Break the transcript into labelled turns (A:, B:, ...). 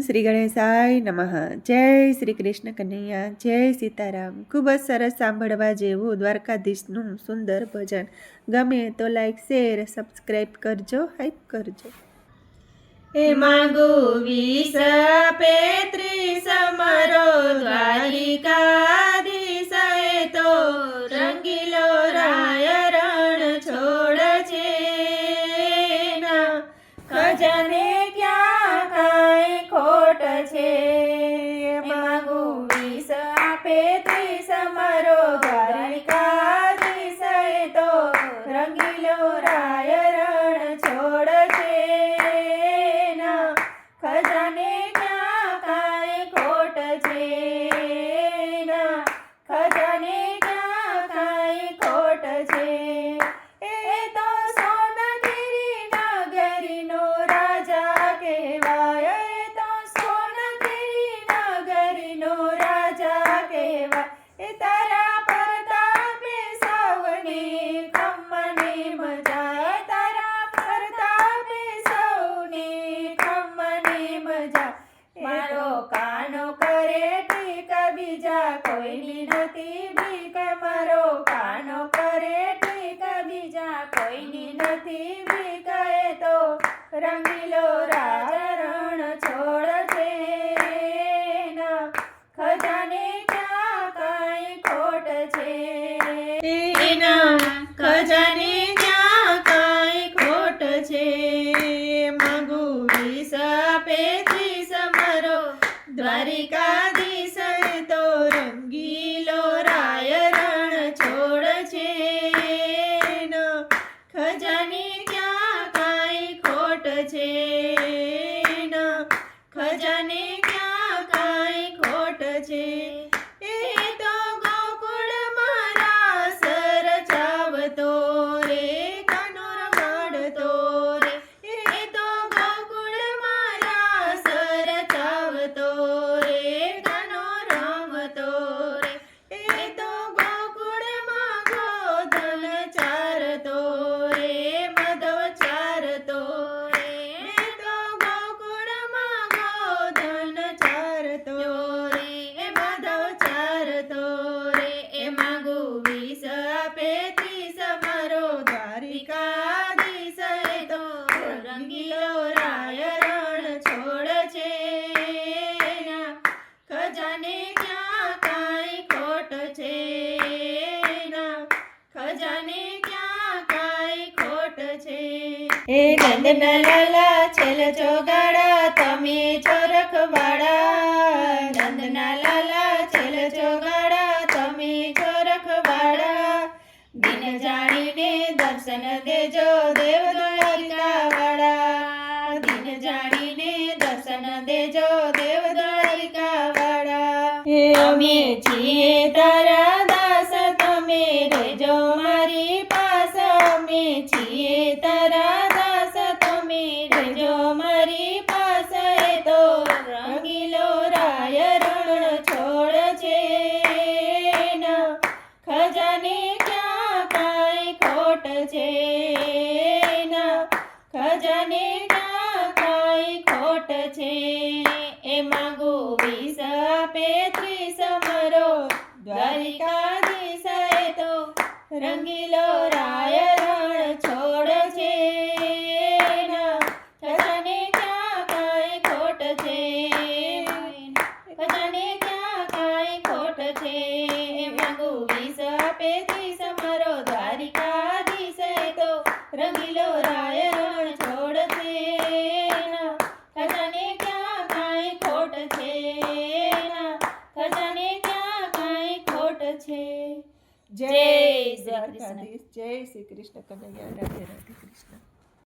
A: શ્રી ગણેશાય નમઃ. જય શ્રી કૃષ્ણ કનૈયા, જય સીતારામ. ખૂબ જ સરસ સાંભળવા જેવું દ્વારકાધીશનું સુંદર ભજન. ગમે તો લાઈક, શેર, સબસ્ક્રાઈબ કરજો, હાઈપ કરજો.
B: હે માંગુ 20-35 મારો દ્વારિકાધીશ તો રંગીલો રાય રણ છોડ છે ના ખજાને ક્યાં કાંઈ ખોટ છે. માંગુ 20-35 મારો દ્વારિકાધીશ તો રંગીલો રાય રણ છોડ છે ના ખજાને ક્યાં કાંઈ ખોટ છે ના ખજાને ક્યાં કાંઈ ખોટ છે. એ તો સોનગીરી નગરીનો રાજા કહેવાય, એ તો સોનગીરી નગરીનો રાજા કહેવાય. એ તારા પ્રતાપે સૌને ખમ્મની મજા, તારા પ્રતાપે સૌને ખમ્મની મજા. મારો કાનો કરે ઠીક બીજા કોઈની નથી બીક, મારો કાનો કરે ઠીક બીજા કોઈની નથી બીક. એ તો રંગીલો રાજ રણ છોડ છે ના ખજાને ક્યાં કાંઈ ખોટ છે. એના ખજાને ક્યાં કાંઈ ખોટ છે. માંગુ 20-35 મારો દ્વારિકાધીશ તો રંગીલો રાય રણ છોડ છે ના ખજાને ક્યાં કાંઈ ખોટ છે ના ખજાને ક્યાં કાંઈ ખોટ છે. એ તો ગોકુળમાં રાસ રચાવતો રે કાનો રમાડતો રે, એ તો ગોકુળમાં રાસ રચાવતો રે કાનો રમતો રે, એ તો ગોકુળમાં ગોધન ચારતો રે મધવ ચારતો રે, એ તો ગોકુળમાં ગોધન ચારતો રે મધવ ચારતો રે. એ માંગુ 20-35 મારો દ્વારિકાધીશ તો રંગીલો રાય રણ છોડ છે ના ખજાને ક્યાં કાંઈ ખોટ છે ના ખજાને ક્યાં કાંઈ ખોટ છે. હે નંદના લાલા છેલ ચોગાડા તમે છો રખવાડા, નંદના લાલા છેલ ચોગાડા તમે છો રખવાડા. દિન જાણીને દર્શન દેજો દેવ દ્વારિકાવાળા, દિન જાણીને દર્શન દેજો દેવ દ્વારિકાવાળા. અમે છીએ તારા દાસ તમે રહેજો મારી પાસ, અમે છીએ તારા દાસ તમે રહેજો મારી પાસ. એ તો રંગીલો રાય રણ છોડ છે ના ખજાને ક્યાં કાંઈ ખોટ છે ના ખજાને ક્યાં કાંઈ ખોટ છે. એ માંગુ 20-35 મારો દ્વારિકાધીશ તો રંગીલો રાય રણ છોડ છે ના ખજાને ક્યાં કાંઈ ખોટ છે ખજાને ક્યાં કાંઈ ખોટ છે. માંગુ 20-35 મારો દ્વારિકાધીશ તો રંગીલો રાય રણ છોડ છે ના ખજાને ક્યાં કાંઈ ખોટ છે ના ખજાને ક્યાં કાંઈ ખોટ છે. જય શ્રી કૃષ્ણ.
A: દ્વારકાધીશ, જય શ્રી કૃષ્ણ કનૈયા, રાધે રાધે કૃષ્ણ.